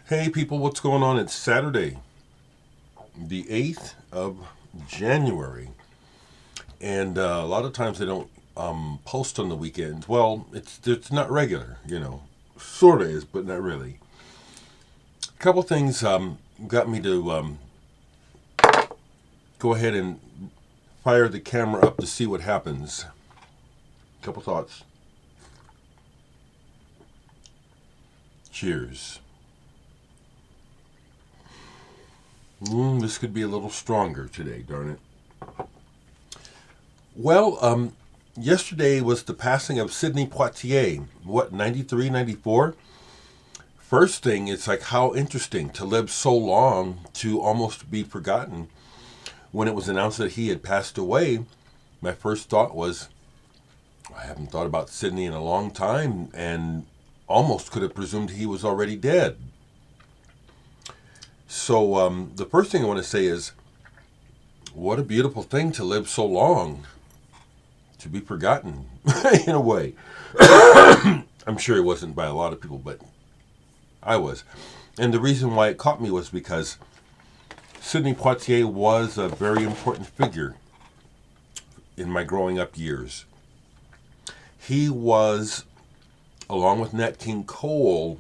Hey people, what's going on? It's Saturday, the 8th of January. And a lot of times they don't post on the weekends. Well, it's not regular, Sort of is, but not really. A couple things got me to go ahead and fire the camera up to see what happens. Couple thoughts. Cheers. This could be a little stronger today, darn it. Well, yesterday was the passing of Sidney Poitier. What, 93, 94? First thing, it's like how interesting to live so long to almost be forgotten. When it was announced that he had passed away, my first thought was, I haven't thought about Sidney in a long time and almost could have presumed he was already dead. So the first thing I want to say is, what a beautiful thing to live so long, to be forgotten, in a way. I'm sure it wasn't by a lot of people, but I was. And the reason why it caught me was because Sidney Poitier was a very important figure in my growing up years. He was, along with Nat King Cole,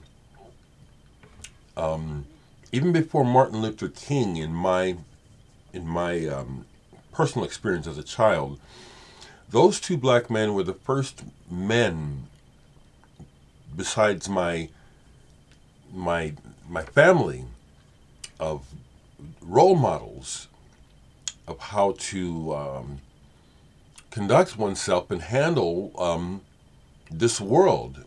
even before Martin Luther King, in my personal experience as a child, those two black men were the first men, besides my family, of role models of how to conduct oneself and handle this world.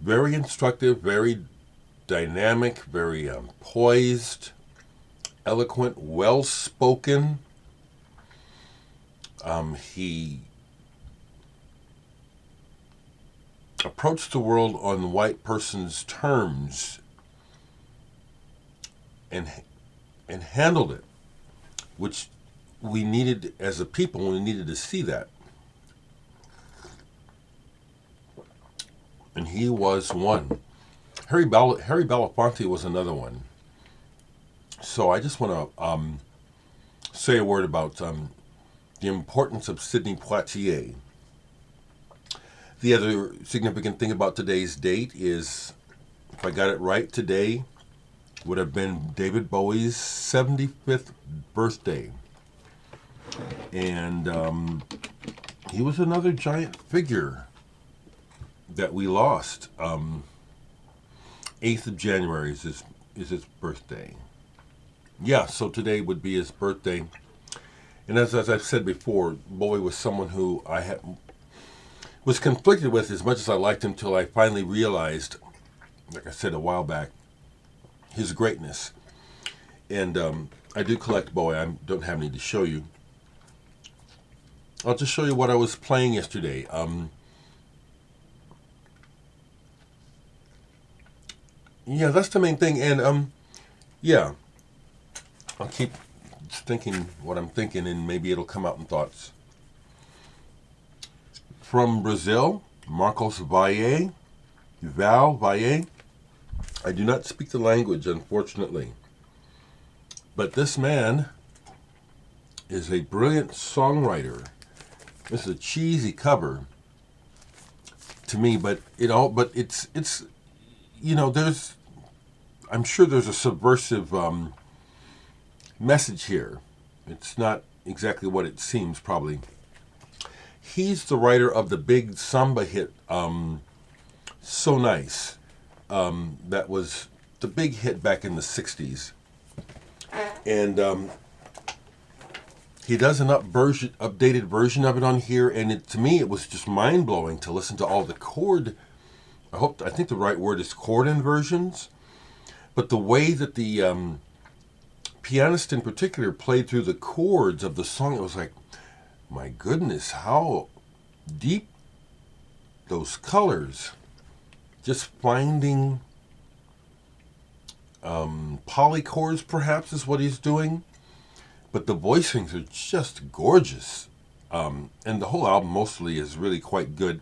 Very instructive, very dynamic, very poised, eloquent, well-spoken. He approached the world on the white person's terms and handled it, which we needed as a people. We needed to see that. And he was one. Harry Belafonte was another one. So I just want to say a word about the importance of Sidney Poitier. The other significant thing about today's date is, if I got it right, today would have been David Bowie's 75th birthday. And he was another giant figure that we lost. 8th of January is his birthday. Yeah, so today would be his birthday. And as I've said before, Bowie was someone who I was conflicted with as much as I liked him, till I finally realized, like I said a while back, his greatness. And I do collect Bowie. I don't have any to show you. I'll just show you what I was playing yesterday. Yeah, that's the main thing. And yeah, I'll keep thinking what I'm thinking, and maybe it'll come out in thoughts. From Brazil, Marcos Valle. I do not speak the language, unfortunately. But this man is a brilliant songwriter. This is a cheesy cover to me, but it's there's, I'm sure there's a subversive message here. It's not exactly what it seems, probably. He's the writer of the big samba hit, So Nice. That was the big hit back in the 60s. And he does an updated version of it on here, and to me it was just mind-blowing to listen to all the chord, I think the right word is chord inversions, but the way that the pianist in particular played through the chords of the song, it was like, my goodness, how deep those colors. Just finding polychords, perhaps, is what he's doing. But the voicings are just gorgeous. And the whole album mostly is really quite good.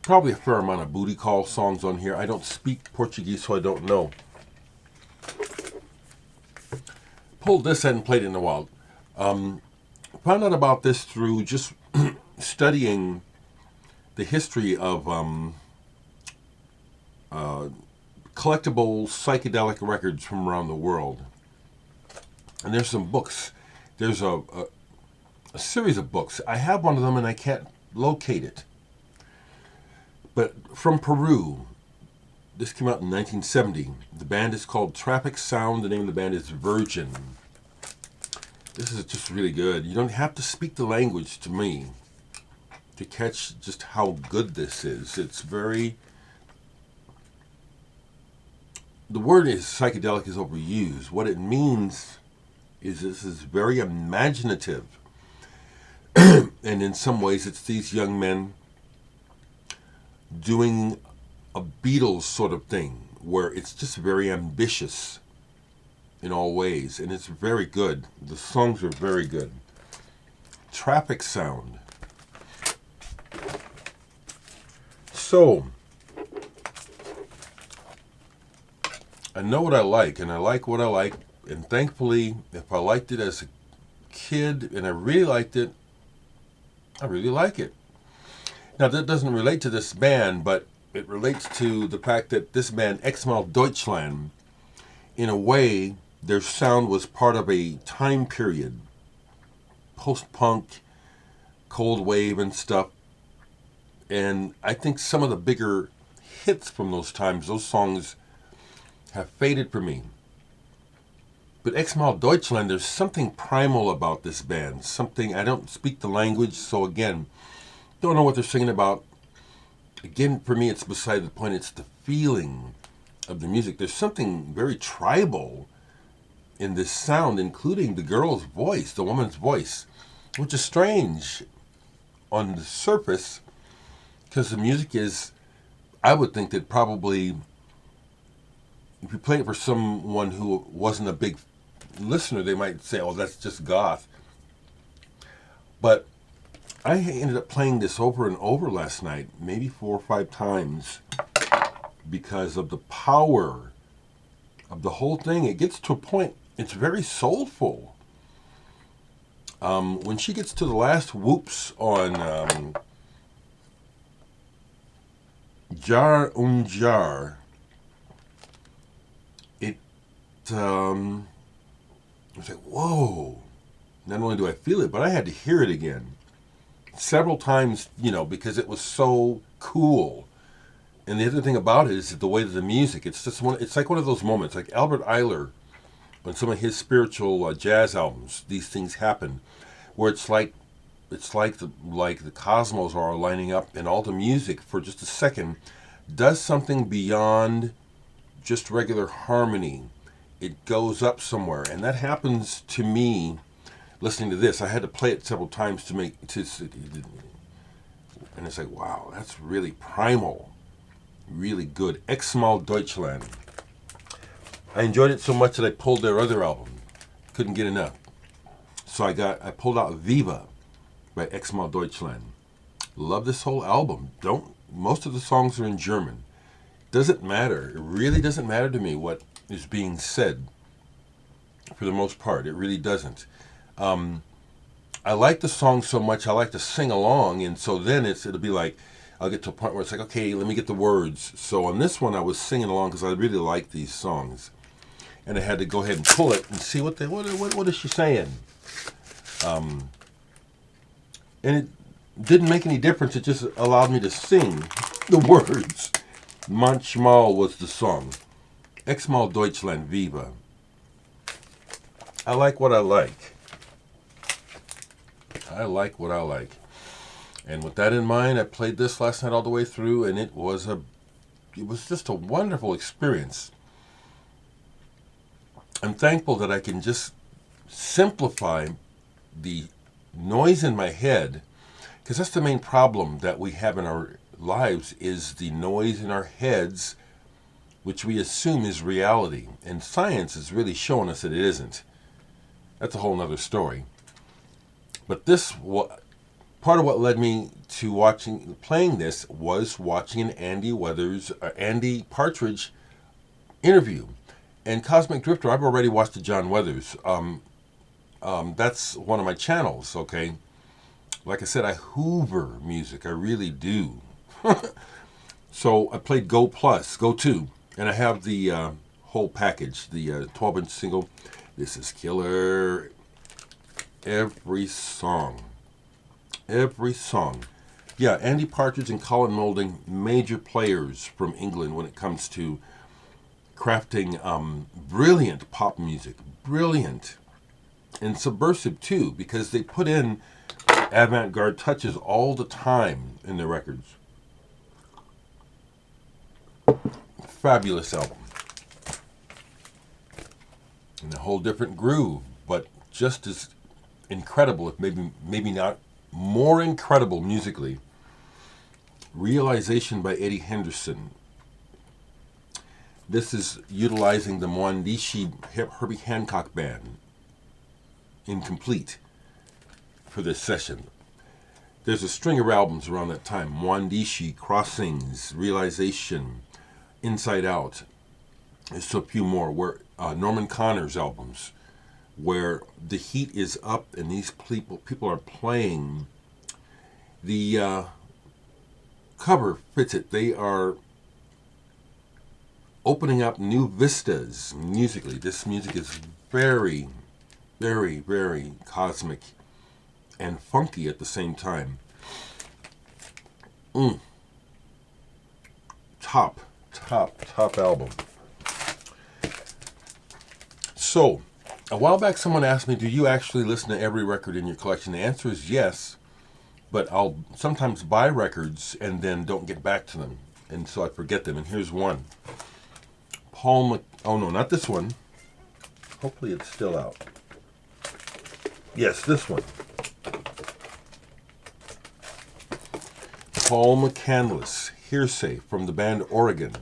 Probably a fair amount of booty call songs on here. I don't speak Portuguese, so I don't know. Pulled this, hadn't played it in a while. Found out about this through just studying the history of collectible psychedelic records from around the world. And there's some books. There's a series of books. I have one of them and I can't locate it. But from Peru, this came out in 1970. The band is called Traffic Sound. The name of the band is Virgin. This is just really good. You don't have to speak the language to me to catch just how good this is. It's very... The word is psychedelic is overused. What it means is this is very imaginative. And in some ways it's these young men doing a Beatles sort of thing where it's just very ambitious in all ways, and it's very good. The songs are very good. Traffic Sound. So, I know what I like, and I like what I like, and thankfully, if I liked it as a kid and I really liked it, I really like it. Now, that doesn't relate to this band, but it relates to the fact that this band, Mal Deutschland, in a way, their sound was part of a time period, post-punk, cold wave and stuff. And I think some of the bigger hits from those times, those songs have faded for me. But Mal Deutschland, there's something primal about this band. Something, I don't speak the language, so again, don't know what they're singing about. Again, for me, it's beside the point. It's the feeling of the music. There's something very tribal in this sound, including the girl's voice, the woman's voice, which is strange on the surface because the music is, I would think that probably, if you play it for someone who wasn't a big listener, they might say, oh, that's just goth. But I ended up playing this over and over last night, maybe 4 or 5 times, because of the power of the whole thing. It gets to a point, it's very soulful. When she gets to the last whoops on Jar un Jar, it was like, whoa. Not only do I feel it, but I had to hear it again several times, because it was so cool. And the other thing about it is the way that the music, it's like one of those moments, like Albert Ayler, on some of his spiritual jazz albums, these things happen, where it's like the cosmos are lining up, and all the music for just a second does something beyond just regular harmony. It goes up somewhere, and that happens to me listening to this. I had to play it several times and it's like, wow, that's really primal, really good. Mal Deutschland. I enjoyed it so much that I pulled their other album. Couldn't get enough. So I pulled out Viva by Mal Deutschland. Love this whole album. Most of the songs are in German. Doesn't matter. It really doesn't matter to me what is being said. For the most part, it really doesn't. I like the song so much, I like to sing along, and so then it'll be like, I'll get to a point where it's like, okay, let me get the words. So on this one, I was singing along because I really like these songs. And I had to go ahead and pull it and see what is she saying. And it didn't make any difference, it just allowed me to sing the words. Manchmal was the song. Mal Deutschland, Viva. I like what I like. I like what I like. And with that in mind, I played this last night all the way through, and it was just a wonderful experience. I'm thankful that I can just simplify the noise in my head, because that's the main problem that we have in our lives, is the noise in our heads, which we assume is reality. And science is really showing us that it isn't. That's a whole nother story. But part of what led me to playing this was watching an Andy Partridge interview. And Cosmic Drifter, I've already watched the John Weathers. That's one of my channels, okay? Like I said, I hoover music. I really do. So I played Go 2, and I have the whole package, the 12-inch single. This is killer. Every song. Yeah, Andy Partridge and Colin Moulding, major players from England when it comes to crafting brilliant pop music. Brilliant. And subversive, too, because they put in avant-garde touches all the time in their records. Fabulous album. And a whole different groove, but just as incredible, if maybe not more incredible musically. Realization by Eddie Henderson. This is utilizing the Mwandishi Herbie Hancock Band, incomplete, for this session. There's a string of albums around that time. Mwandishi, Crossings, Realization, Inside Out. There's a few more. Where Norman Connor's albums, where the heat is up and these people are playing. The cover fits it. They are opening up new vistas musically. This music is very, very, very cosmic and funky at the same time. Top album. So, a while back someone asked me, do you actually listen to every record in your collection? The answer is yes, but I'll sometimes buy records and then don't get back to them, and so I forget them. And here's one. Oh no, not this one. Hopefully it's still out. Yes, this one. Paul McCandless, Heresay, from the band Oregon.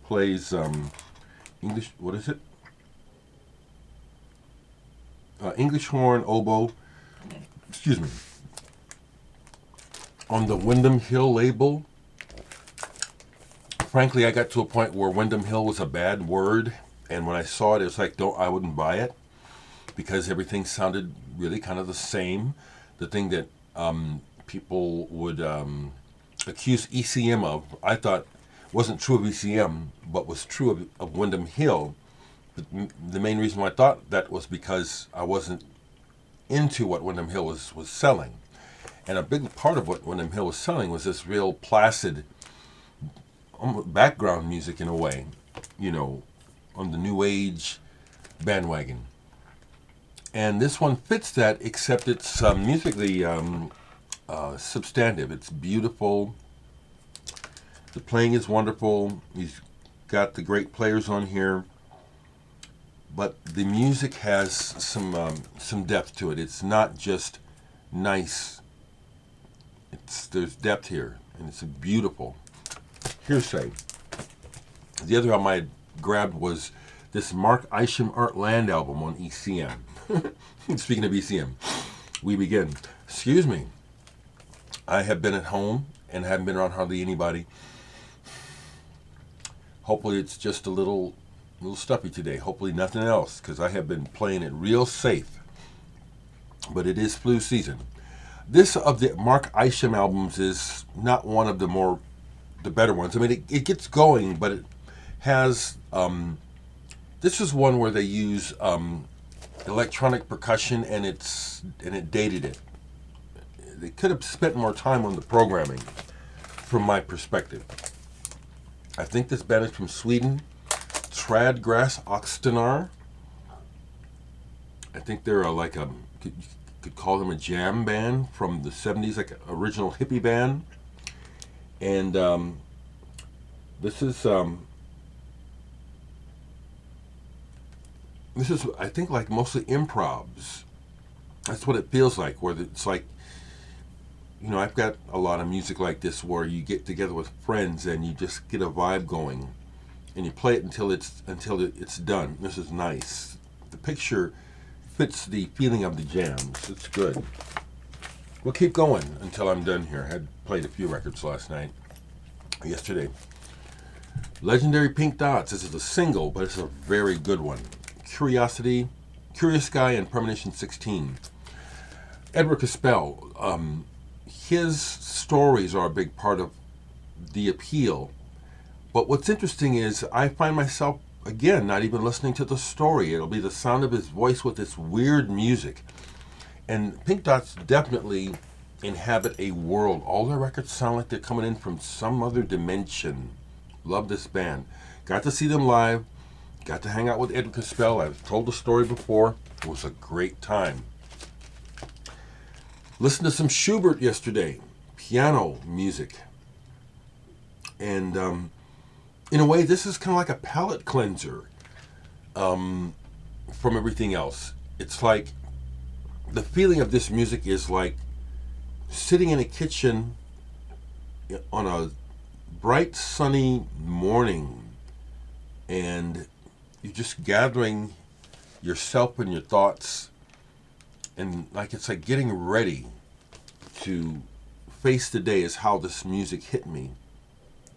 Plays English, what is it? English horn, oboe, excuse me, on the Windham Hill label. Frankly, I got to a point where Windham Hill was a bad word, and when I saw it, it was like, I wouldn't buy it, because everything sounded really kind of the same. The thing that people would accuse ECM of, I thought wasn't true of ECM, but was true of Windham Hill. The main reason why I thought that was because I wasn't into what Windham Hill was selling. And a big part of what Windham Hill was selling was this real placid background music in a way, on the new age bandwagon. And this one fits that, except it's musically substantive. It's beautiful. The playing is wonderful. He's got the great players on here. But the music has some depth to it. It's not just nice. There's depth here, and it's beautiful. Heresay. The other album I grabbed was this Mark Isham Art Land album on ECM. Speaking of ECM, we begin. Excuse me. I have been at home and haven't been around hardly anybody. Hopefully it's just a little stuffy today. Hopefully nothing else, because I have been playing it real safe. But it is flu season. This of the Mark Isham albums is not one of the better ones. I mean, it gets going, but it has. This is one where they use electronic percussion, and it dated it. They could have spent more time on the programming, from my perspective. I think this band is from Sweden. Träd, Gräs, Stenar. I think they're you could call them a jam band from the 70s, like an original hippie band. And this is I think like mostly improvs. That's what it feels like, where it's like, I've got a lot of music like this where you get together with friends and you just get a vibe going, and you play it until it's done. This is nice. The picture fits the feeling of the jams. It's good. We'll keep going until I'm done here. I had played a few records yesterday. Legendary Pink Dots. This is a single, but it's a very good one. Curiosity, Curious Guy, and Premonition 16. Edward Caspell, his stories are a big part of the appeal. But what's interesting is I find myself, again, not even listening to the story. It'll be the sound of his voice with this weird music. And Pink Dots definitely inhabit a world. All their records sound like they're coming in from some other dimension. Love this band. Got to see them live. Got to hang out with Edward Caspell. I've told the story before. It was a great time. Listened to some Schubert yesterday. Piano music. And in a way, this is kind of like a palate cleanser from everything else. It's like the feeling of this music is like sitting in a kitchen on a bright sunny morning, and you're just gathering yourself and your thoughts, and like it's like getting ready to face the day is how this music hit me.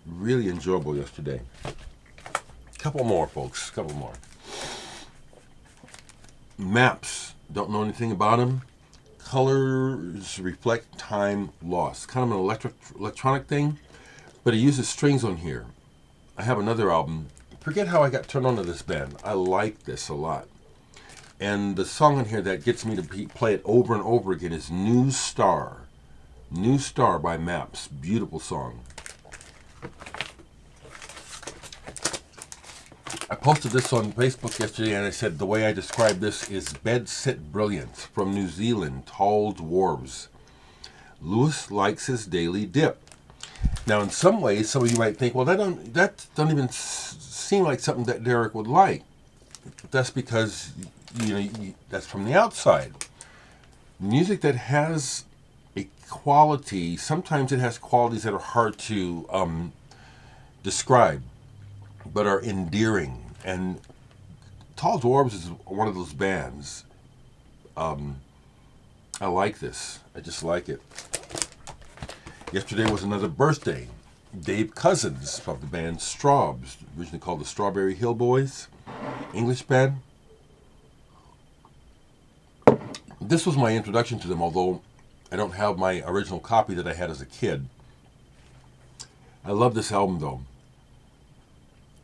Really enjoyable yesterday. Couple more, folks. Couple more. Maps. Don't know anything about them. Colors reflect time lost. Kind of an electronic thing, but it uses strings on here. I have another album. Forget how I got turned on to this band. I like this a lot. And the song on here that gets me to play it over and over again is New Star. New Star by Maps. Beautiful song. I posted this on Facebook yesterday, and I said the way I describe this is bed sit brilliance from New Zealand, Tall Dwarfs. Lewis likes his daily dip. Now, in some ways, some of you might think, well, that don't even seem like something that Dereck would like. But that's because that's from the outside. Music that has a quality, sometimes it has qualities that are hard to describe, but are endearing. And Tall Dwarfs is one of those bands. I like this. I just like it. Yesterday was another birthday. Dave Cousins of the band Strawbs, originally called the Strawberry Hill Boys, English band. This was my introduction to them, although I don't have my original copy that I had as a kid. I love this album, though.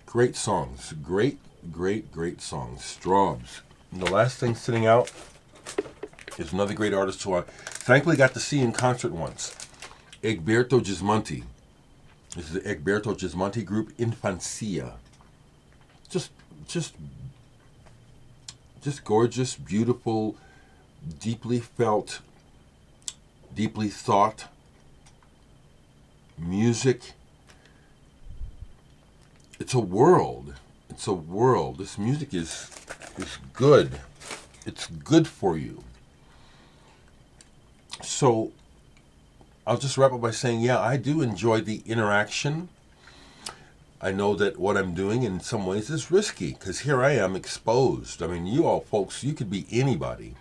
Great songs. Great songs. Straubs. And the last thing sitting out is another great artist who I thankfully got to see in concert once. Egberto Gismonti. This is the Egberto Gismonti group, Infancia. Just gorgeous, beautiful, deeply felt, deeply thought music. It's a world. It's a world. This music is good. It's good for you. So I'll just wrap up by saying, yeah, I do enjoy the interaction. I know that what I'm doing in some ways is risky, because here I am exposed. I mean, you all folks, you could be anybody.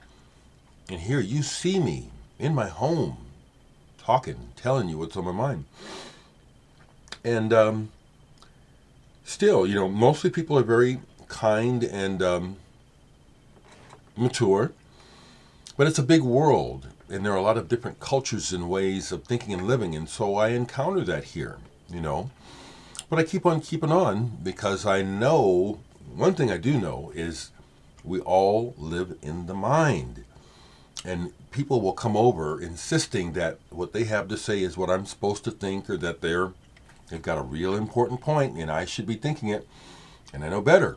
And here you see me in my home, talking, telling you what's on my mind. And still, mostly people are very kind and mature. But it's a big world, and there are a lot of different cultures and ways of thinking and living, and so I encounter that here, But I keep on keeping on, because I know, one thing I do know is we all live in the mind. And people will come over insisting that what they have to say is what I'm supposed to think, or that they've got a real important point and I should be thinking it, and I know better.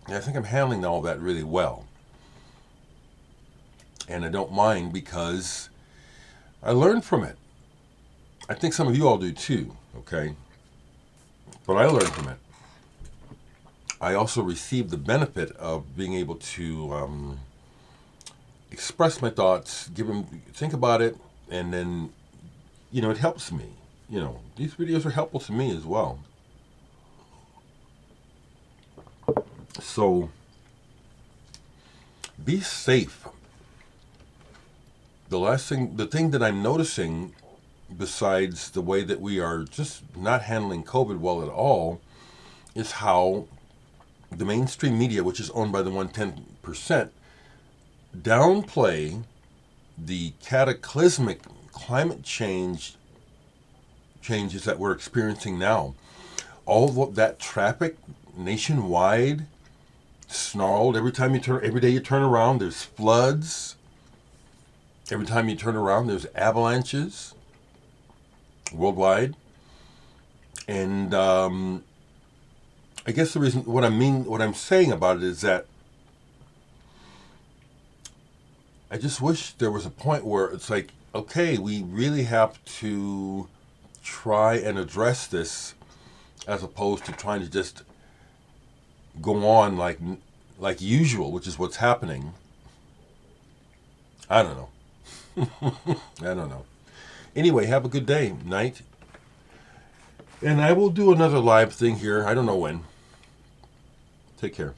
And I think I'm handling all that really well. And I don't mind, because I learn from it. I think some of you all do too, okay? But I learn from it. I also receive the benefit of being able to express my thoughts, think about it, and then, it helps me. These videos are helpful to me as well. So, be safe. The thing that I'm noticing, besides the way that we are just not handling COVID well at all, is how the mainstream media, which is owned by the 110%, downplay the cataclysmic climate changes that we're experiencing now. All of that traffic nationwide, snarled. Every day you turn around, there's floods. Every time you turn around, there's avalanches worldwide. And I guess the reason, what I'm saying about it is that I just wish there was a point where it's like, okay, we really have to try and address this, as opposed to trying to just go on like usual, which is what's happening. I don't know. I don't know. Anyway, have a good day, night. And I will do another live thing here. I don't know when. Take care.